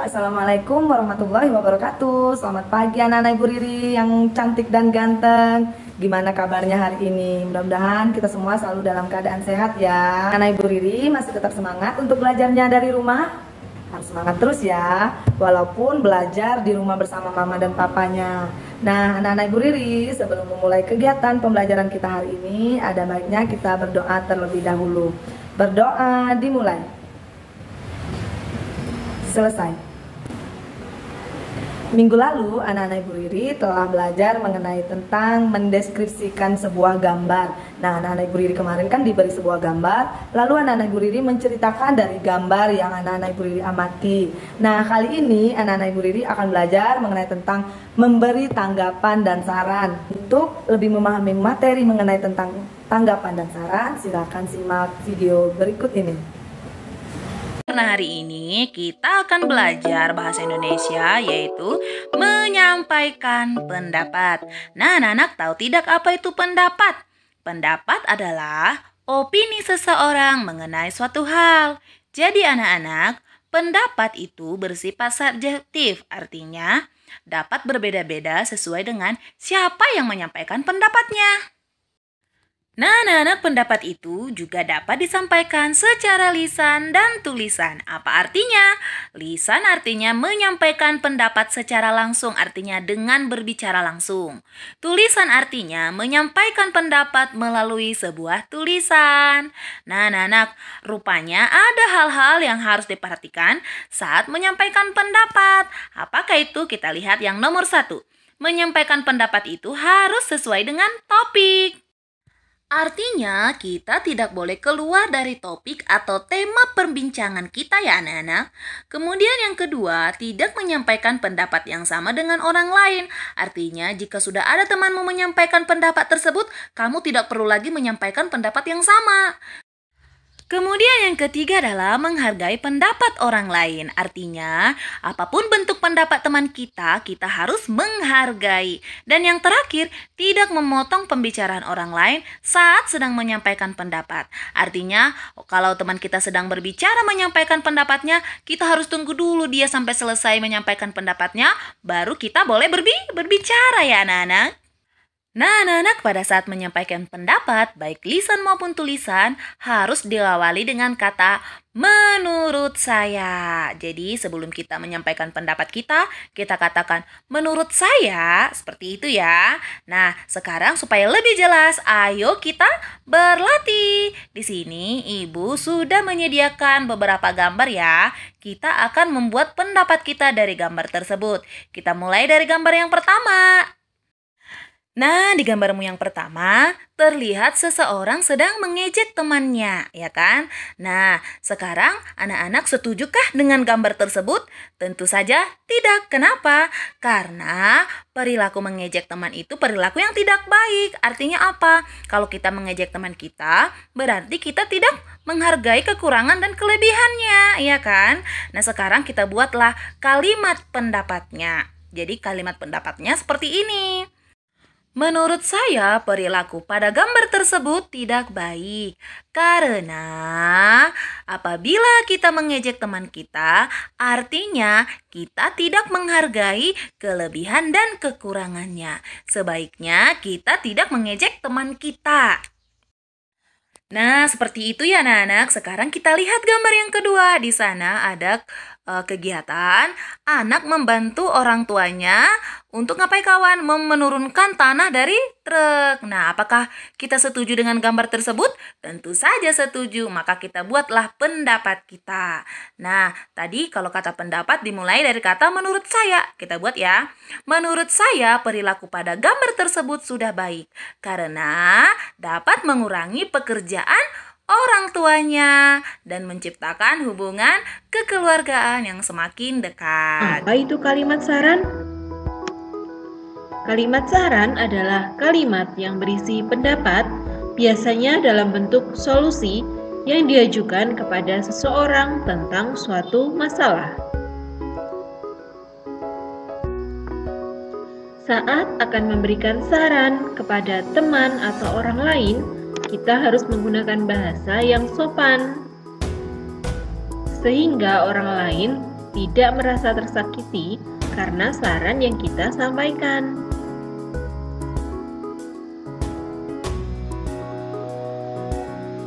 Assalamualaikum warahmatullahi wabarakatuh. Selamat pagi anak-anak Ibu Riri yang cantik dan ganteng. Gimana kabarnya hari ini? Mudah-mudahan kita semua selalu dalam keadaan sehat ya. Anak Ibu Riri masih tetap semangat untuk belajarnya dari rumah? Harus semangat terus ya, walaupun belajar di rumah bersama mama dan papanya. Nah, anak-anak Ibu Riri, sebelum memulai kegiatan pembelajaran kita hari ini, ada baiknya kita berdoa terlebih dahulu. Berdoa dimulai. Selesai. Minggu lalu, anak-anak Ibu Riri telah belajar mengenai tentang mendeskripsikan sebuah gambar. Nah, anak-anak Ibu Riri kemarin kan diberi sebuah gambar, lalu anak-anak Ibu Riri menceritakan dari gambar yang anak-anak Ibu Riri amati. Nah, kali ini anak-anak Ibu Riri akan belajar mengenai tentang memberi tanggapan dan saran. Untuk lebih memahami materi mengenai tentang tanggapan dan saran, silakan simak video berikut ini. Nah, hari ini kita akan belajar bahasa Indonesia, yaitu menyampaikan pendapat. Nah, anak-anak tahu tidak apa itu pendapat? Pendapat adalah opini seseorang mengenai suatu hal. Jadi anak-anak, pendapat itu bersifat subjektif, artinya dapat berbeda-beda sesuai dengan siapa yang menyampaikan pendapatnya. Nah, anak-anak, pendapat itu juga dapat disampaikan secara lisan dan tulisan. Apa artinya? Lisan artinya menyampaikan pendapat secara langsung, artinya dengan berbicara langsung. Tulisan artinya menyampaikan pendapat melalui sebuah tulisan. Nah, anak-anak, rupanya ada hal-hal yang harus diperhatikan saat menyampaikan pendapat. Apakah itu? Kita lihat yang nomor 1. Menyampaikan pendapat itu harus sesuai dengan topik. Artinya, kita tidak boleh keluar dari topik atau tema perbincangan kita ya anak-anak. Kemudian yang kedua, tidak menyampaikan pendapat yang sama dengan orang lain. Artinya, jika sudah ada temanmu menyampaikan pendapat tersebut, kamu tidak perlu lagi menyampaikan pendapat yang sama. Kemudian yang ketiga adalah menghargai pendapat orang lain. Artinya, apapun bentuk pendapat teman kita, kita harus menghargai. Dan yang terakhir, tidak memotong pembicaraan orang lain saat sedang menyampaikan pendapat. Artinya, kalau teman kita sedang berbicara menyampaikan pendapatnya, kita harus tunggu dulu dia sampai selesai menyampaikan pendapatnya, baru kita boleh berbicara ya anak-anak. Nah, anak-anak, pada saat menyampaikan pendapat, baik lisan maupun tulisan, harus diawali dengan kata menurut saya. Jadi, sebelum kita menyampaikan pendapat kita katakan menurut saya, seperti itu ya. Nah, sekarang supaya lebih jelas, ayo kita berlatih. Di sini, Ibu sudah menyediakan beberapa gambar ya. Kita akan membuat pendapat kita dari gambar tersebut. Kita mulai dari gambar yang pertama. Nah, di gambarmu yang pertama, terlihat seseorang sedang mengejek temannya, ya kan? Nah, sekarang anak-anak setujukah dengan gambar tersebut? Tentu saja tidak. Kenapa? Karena perilaku mengejek teman itu perilaku yang tidak baik. Artinya apa? Kalau kita mengejek teman kita, berarti kita tidak menghargai kekurangan dan kelebihannya, ya kan? Nah, sekarang kita buatlah kalimat pendapatnya. Jadi, kalimat pendapatnya seperti ini. Menurut saya, perilaku pada gambar tersebut tidak baik. Karena apabila kita mengejek teman kita, artinya kita tidak menghargai kelebihan dan kekurangannya. Sebaiknya kita tidak mengejek teman kita. Nah, seperti itu ya anak-anak. Sekarang kita lihat gambar yang kedua. Di sana ada kegiatan anak membantu orang tuanya untuk ngapain kawan? Menurunkan tanah dari truk. Nah, apakah kita setuju dengan gambar tersebut? Tentu saja setuju. Maka kita buatlah pendapat kita. Nah, tadi kalau kata pendapat dimulai dari kata menurut saya. Kita buat ya. Menurut saya perilaku pada gambar tersebut sudah baik. Karena dapat mengurangi pekerjaan orang tuanya dan menciptakan hubungan kekeluargaan yang semakin dekat. Apa itu kalimat saran? Kalimat saran adalah kalimat yang berisi pendapat, biasanya dalam bentuk solusi yang diajukan kepada seseorang tentang suatu masalah. Saat akan memberikan saran kepada teman atau orang lain, kita harus menggunakan bahasa yang sopan, sehingga orang lain tidak merasa tersakiti karena saran yang kita sampaikan.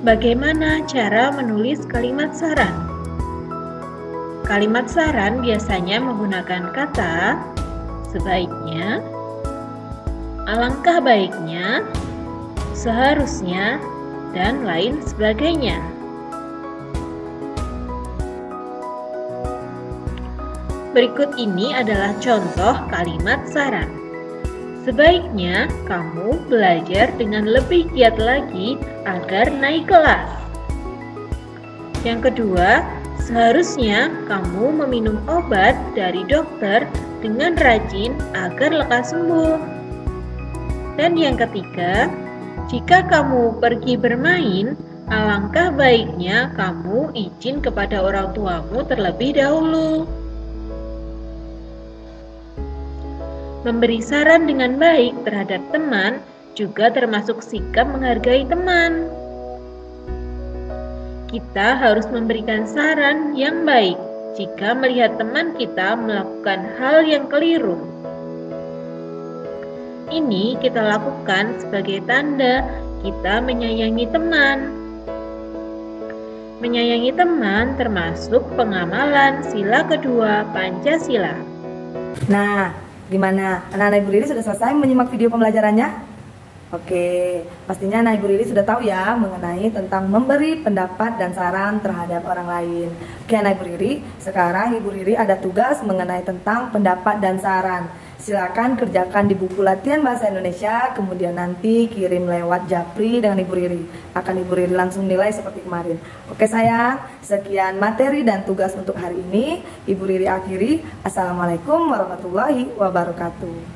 Bagaimana cara menulis kalimat saran? Kalimat saran biasanya menggunakan kata sebaiknya, alangkah baiknya, seharusnya, dan lain sebagainya. Berikut ini adalah contoh kalimat saran. Sebaiknya kamu belajar dengan lebih giat lagi agar naik kelas. Yang kedua, seharusnya kamu meminum obat dari dokter dengan rajin agar lekas sembuh. Dan yang ketiga, jika kamu pergi bermain, alangkah baiknya kamu izin kepada orang tuamu terlebih dahulu. Memberi saran dengan baik terhadap teman juga termasuk sikap menghargai teman. Kita harus memberikan saran yang baik jika melihat teman kita melakukan hal yang keliru. Ini kita lakukan sebagai tanda kita menyayangi teman. Menyayangi teman termasuk pengamalan sila kedua Pancasila. Nah, gimana? Anak-anak Ibu Riri sudah selesai menyimak video pembelajarannya? Oke, pastinya anak Ibu Riri sudah tahu ya mengenai tentang memberi pendapat dan saran terhadap orang lain. Oke anak Ibu Riri, sekarang Ibu Riri ada tugas mengenai tentang pendapat dan saran. Silakan kerjakan di buku latihan bahasa Indonesia, kemudian nanti kirim lewat Japri dengan Ibu Riri. Akan Ibu Riri langsung nilai seperti kemarin. Oke sayang, sekian materi dan tugas untuk hari ini. Ibu Riri akhiri. Assalamualaikum warahmatullahi wabarakatuh.